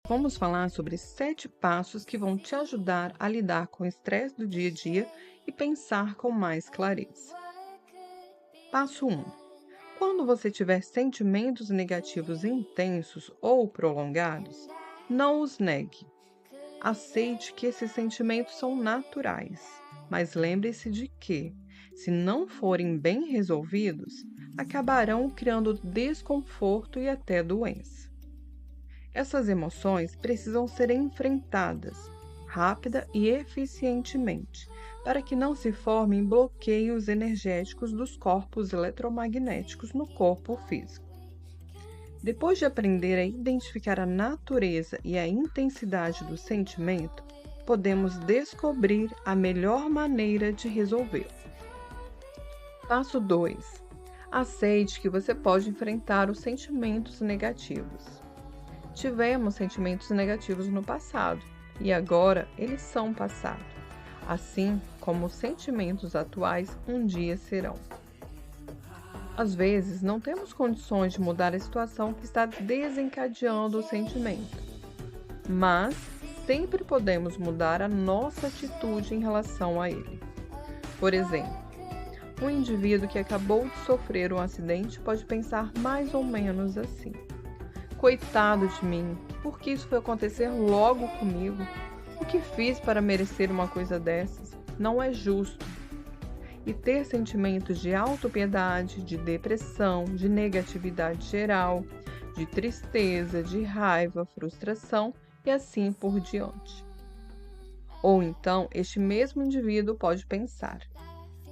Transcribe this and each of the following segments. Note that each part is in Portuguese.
Vamos falar sobre 7 passos que vão te ajudar a lidar com o estresse do dia a dia e pensar com mais clareza. Passo 1. Quando você tiver sentimentos negativos intensos ou prolongados, não os negue. Aceite que esses sentimentos são naturais, mas lembre-se de que, se não forem bem resolvidos, acabarão criando desconforto e até doença. Essas emoções precisam ser enfrentadas rápida e eficientemente, para que não se formem bloqueios energéticos dos corpos eletromagnéticos no corpo físico. Depois de aprender a identificar a natureza e a intensidade do sentimento, podemos descobrir a melhor maneira de resolvê-lo. Passo 2. Aceite que você pode enfrentar os sentimentos negativos. Tivemos sentimentos negativos no passado e agora eles são passado, assim como os sentimentos atuais um dia serão. Às vezes, não temos condições de mudar a situação que está desencadeando o sentimento, mas sempre podemos mudar a nossa atitude em relação a ele. Por exemplo, um indivíduo que acabou de sofrer um acidente pode pensar mais ou menos assim: coitado de mim, por que isso foi acontecer logo comigo? O que fiz para merecer uma coisa dessas? Não é justo. E ter sentimentos de autopiedade, de depressão, de negatividade geral, de tristeza, de raiva, frustração e assim por diante. Ou então, este mesmo indivíduo pode pensar: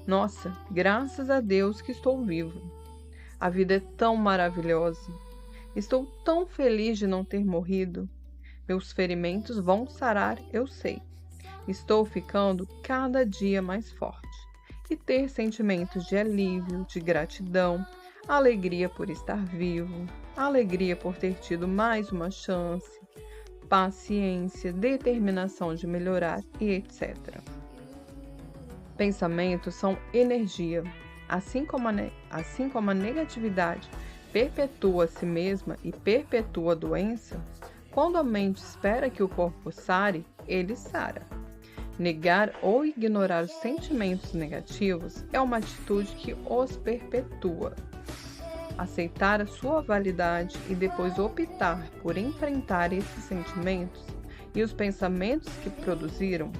nossa, graças a Deus que estou vivo. A vida é tão maravilhosa. Estou tão feliz de não ter morrido. Meus ferimentos vão sarar, eu sei. Estou ficando cada dia mais forte. E ter sentimentos de alívio, de gratidão, alegria por estar vivo, alegria por ter tido mais uma chance, paciência, determinação de melhorar e etc. Pensamentos são energia, assim como a negatividade perpetua a si mesma e perpetua a doença. Quando a mente espera que o corpo sare, ele sara. Negar ou ignorar os sentimentos negativos é uma atitude que os perpetua. Aceitar a sua validade e depois optar por enfrentar esses sentimentos e os pensamentos que produziram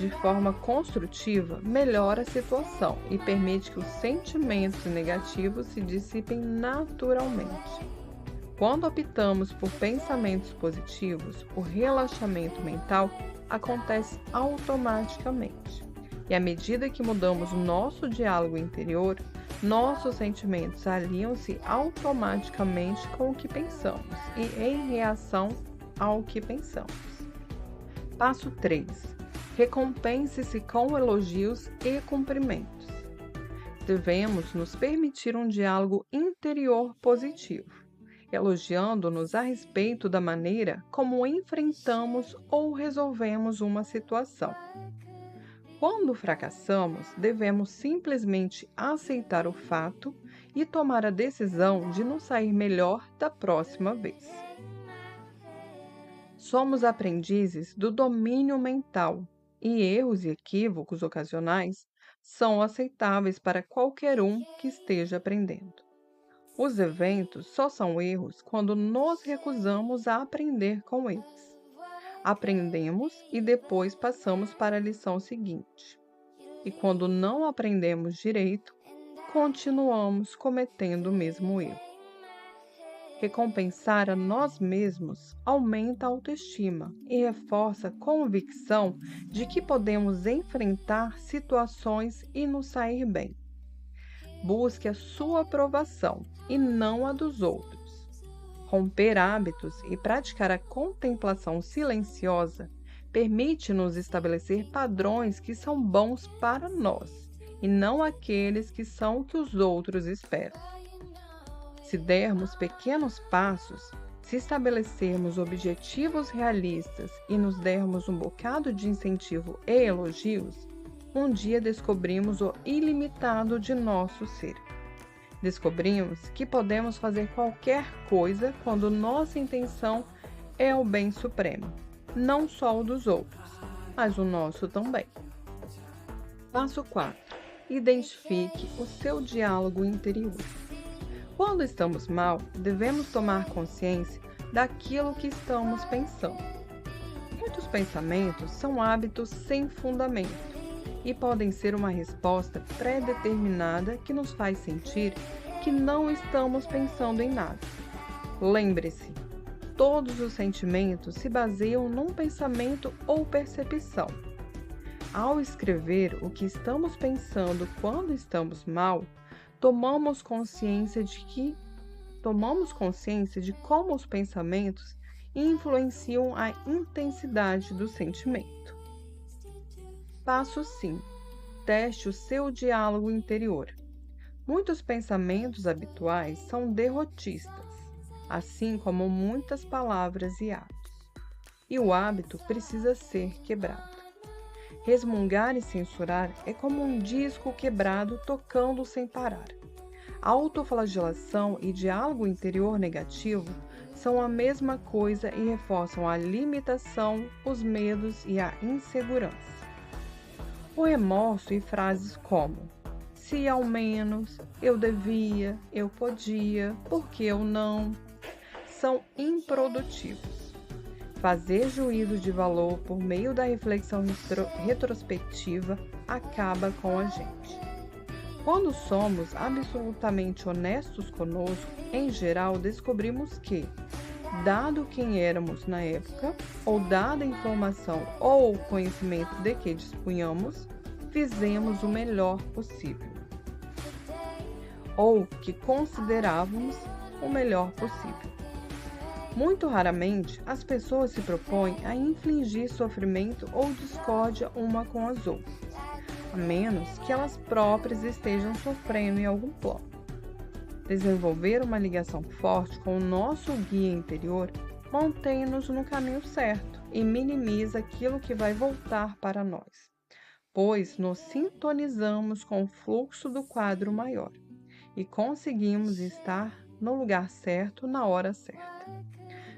de forma construtiva melhora a situação e permite que os sentimentos negativos se dissipem naturalmente. Quando optamos por pensamentos positivos, o relaxamento mental acontece automaticamente. E à medida que mudamos o nosso diálogo interior, nossos sentimentos alinham-se automaticamente com o que pensamos e em reação ao que pensamos. Passo 3. Recompense-se com elogios e cumprimentos. Devemos nos permitir um diálogo interior positivo, elogiando-nos a respeito da maneira como enfrentamos ou resolvemos uma situação. Quando fracassamos, devemos simplesmente aceitar o fato e tomar a decisão de nos sair melhor da próxima vez. Somos aprendizes do domínio mental e erros e equívocos ocasionais são aceitáveis para qualquer um que esteja aprendendo. Os eventos só são erros quando nos recusamos a aprender com eles. Aprendemos e depois passamos para a lição seguinte. E quando não aprendemos direito, continuamos cometendo o mesmo erro. Recompensar a nós mesmos aumenta a autoestima e reforça a convicção de que podemos enfrentar situações e nos sair bem. Busque a sua aprovação e não a dos outros. Romper hábitos e praticar a contemplação silenciosa permite-nos estabelecer padrões que são bons para nós e não aqueles que são o que os outros esperam. Se dermos pequenos passos, se estabelecermos objetivos realistas e nos dermos um bocado de incentivo e elogios, um dia descobrimos o ilimitado de nosso ser. Descobrimos que podemos fazer qualquer coisa quando nossa intenção é o bem supremo, não só o dos outros, mas o nosso também. Passo 4. Identifique o seu diálogo interior. Quando estamos mal, devemos tomar consciência daquilo que estamos pensando. Muitos pensamentos são hábitos sem fundamento e podem ser uma resposta pré-determinada que nos faz sentir que não estamos pensando em nada. Lembre-se, todos os sentimentos se baseiam num pensamento ou percepção. Ao escrever o que estamos pensando quando estamos mal, tomamos consciência de como os pensamentos influenciam a intensidade do sentimento. Passo 5. Teste o seu diálogo interior. Muitos pensamentos habituais são derrotistas, assim como muitas palavras e atos. E o hábito precisa ser quebrado. Resmungar e censurar é como um disco quebrado tocando sem parar. Autoflagelação e diálogo interior negativo são a mesma coisa e reforçam a limitação, os medos e a insegurança. O remorso e frases como "se ao menos", "eu devia", "eu podia", "por que eu não", são improdutivos. Fazer juízo de valor por meio da reflexão retrospectiva acaba com a gente. Quando somos absolutamente honestos conosco, em geral descobrimos que, dado quem éramos na época, ou dada a informação ou o conhecimento de que dispunhamos, fizemos o melhor possível, ou que considerávamos o melhor possível. Muito raramente, as pessoas se propõem a infligir sofrimento ou discórdia uma com as outras, a menos que elas próprias estejam sofrendo em algum plano. Desenvolver uma ligação forte com o nosso guia interior mantém-nos no caminho certo e minimiza aquilo que vai voltar para nós, pois nos sintonizamos com o fluxo do quadro maior e conseguimos estar no lugar certo na hora certa.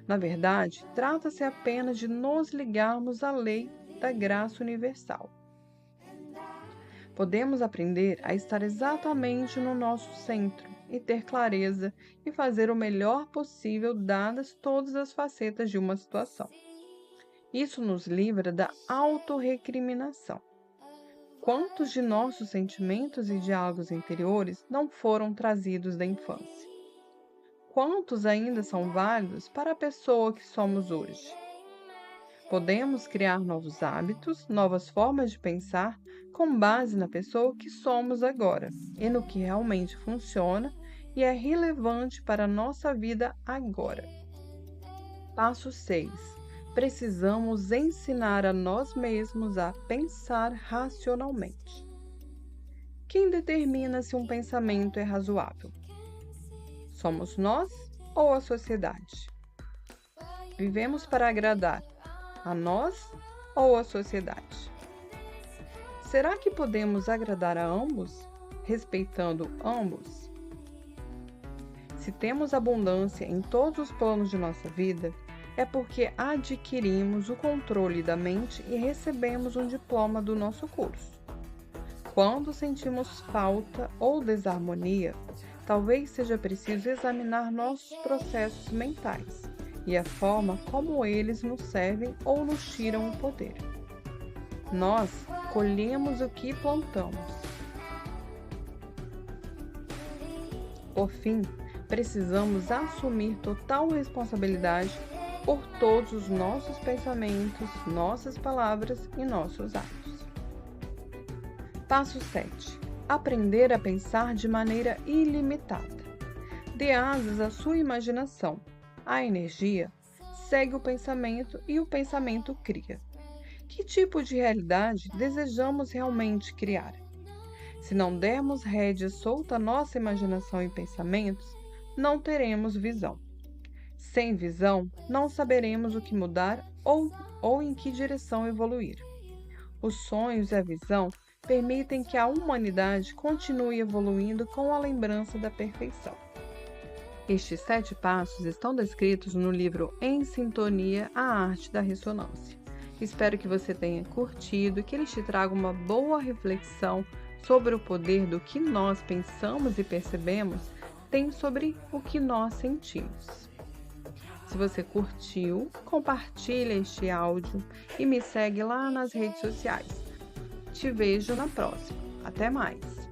Na verdade, trata-se apenas de nos ligarmos à lei da graça universal. Podemos aprender a estar exatamente no nosso centro e ter clareza e fazer o melhor possível dadas todas as facetas de uma situação. Isso nos livra da autorrecriminação. Quantos de nossos sentimentos e diálogos interiores não foram trazidos da infância? Quantos ainda são válidos para a pessoa que somos hoje? Podemos criar novos hábitos, novas formas de pensar com base na pessoa que somos agora e no que realmente funciona e é relevante para a nossa vida agora. Passo 6. Precisamos ensinar a nós mesmos a pensar racionalmente. Quem determina se um pensamento é razoável? Somos nós ou a sociedade? Vivemos para agradar a nós ou a sociedade? Será que podemos agradar a ambos, respeitando ambos? Se temos abundância em todos os planos de nossa vida, é porque adquirimos o controle da mente e recebemos um diploma do nosso curso. Quando sentimos falta ou desarmonia, talvez seja preciso examinar nossos processos mentais e a forma como eles nos servem ou nos tiram o poder. Nós colhemos o que plantamos. Por fim, precisamos assumir total responsabilidade por todos os nossos pensamentos, nossas palavras e nossos atos. Passo 7. Aprender a pensar de maneira ilimitada. Dê asas à sua imaginação. A energia segue o pensamento e o pensamento cria. Que tipo de realidade desejamos realmente criar? Se não dermos rédea solta à nossa imaginação e pensamentos, não teremos visão. Sem visão, não saberemos o que mudar ou em que direção evoluir. Os sonhos e a visão permitem que a humanidade continue evoluindo com a lembrança da perfeição. Estes 7 passos estão descritos no livro Em Sintonia, a Arte da Ressonância. Espero que você tenha curtido e que eles te tragam uma boa reflexão sobre o poder do que nós pensamos e percebemos tem sobre o que nós sentimos. Se você curtiu, compartilha este áudio e me segue lá nas redes sociais. Te vejo na próxima. Até mais!